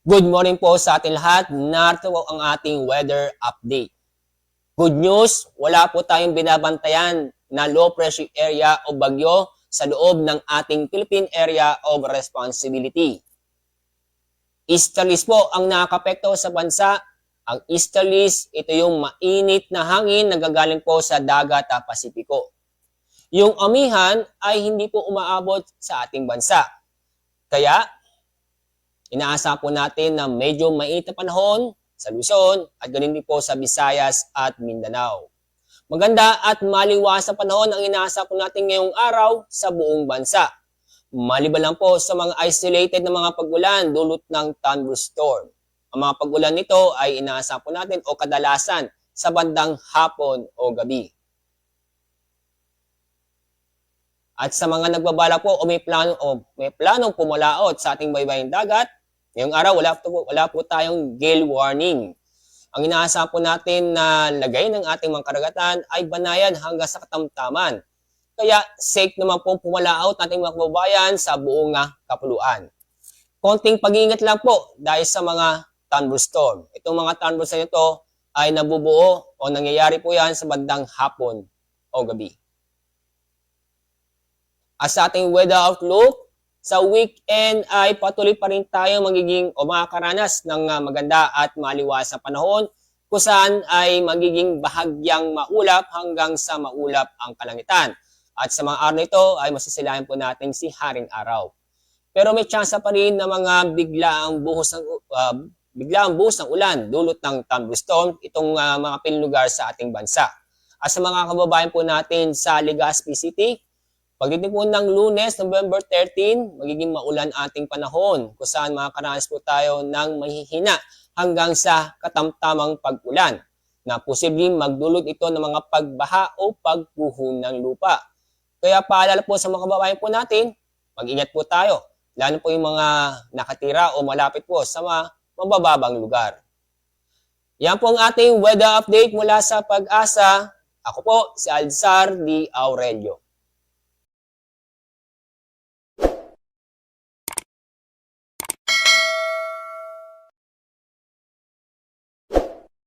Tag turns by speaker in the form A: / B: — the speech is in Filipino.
A: Good morning po sa ating lahat. Narito po ang ating weather update. Good news, wala po tayong binabantayan na low pressure area o bagyo sa loob ng ating Philippine Area of Responsibility. Easterlies po ang nakakapekto sa bansa. Ang easterlies, ito yung mainit na hangin na gagaling po sa dagat at Pasipiko. Yung amihan ay hindi po umaabot sa ating bansa. Kaya, inaasahan po natin na medyo mainit na panahon sa Luzon at ganun din po sa Visayas at Mindanao. Maganda at maliwas na panahon ang inaasahan po natin ngayong araw sa buong bansa. Maliban lang po sa mga isolated na mga pag-ulan dulot ng thunderstorm. Ang mga pag-ulan nito ay inaasahan po natin o kadalasan sa bandang hapon o gabi. At sa mga nagbabala po o may planong pumalaot sa ating baybaying dagat, ngayong araw wala po tayong gale warning. Ang inaasahan po natin na lagay ng ating mga karagatan ay banayan hanggang sa katamtaman. Kaya safe naman po pumalaot nating mga kababayan sa buong kapuluan. Konting pag-iingat lang po dahil sa mga thunderstorm. Itong mga thunderstorm ito ay nabubuo o nangyayari po yan sa bandang hapon o gabi. As sa ating weather outlook, sa weekend ay patuloy pa rin tayo makakaranas ng maganda at maliwas na panahon kung saan ay magiging bahagyang maulap hanggang sa maulap ang kalangitan. At sa mga araw nito ay masisilayan po natin si Haring Araw. Pero may tsansa pa rin na mga biglaang buhos ng ulan dulot ng thunderstorm itong mga lugar sa ating bansa. At sa mga kababayan po natin sa Legazpi City, pagdating po ng Lunes, November 13, magiging maulan ating panahon kung saan makakaranas po tayo ng mahihina hanggang sa katamtamang pag-ulan na posibleng magdulot ito ng mga pagbaha o pagguho ng lupa. Kaya paalala po sa mga kababayan po natin, mag-ingat po tayo, lalo po yung mga nakatira o malapit po sa mga mabababang lugar. Yan po ang ating weather update mula sa Pag-asa. Ako po si Alzar D. Aurelio.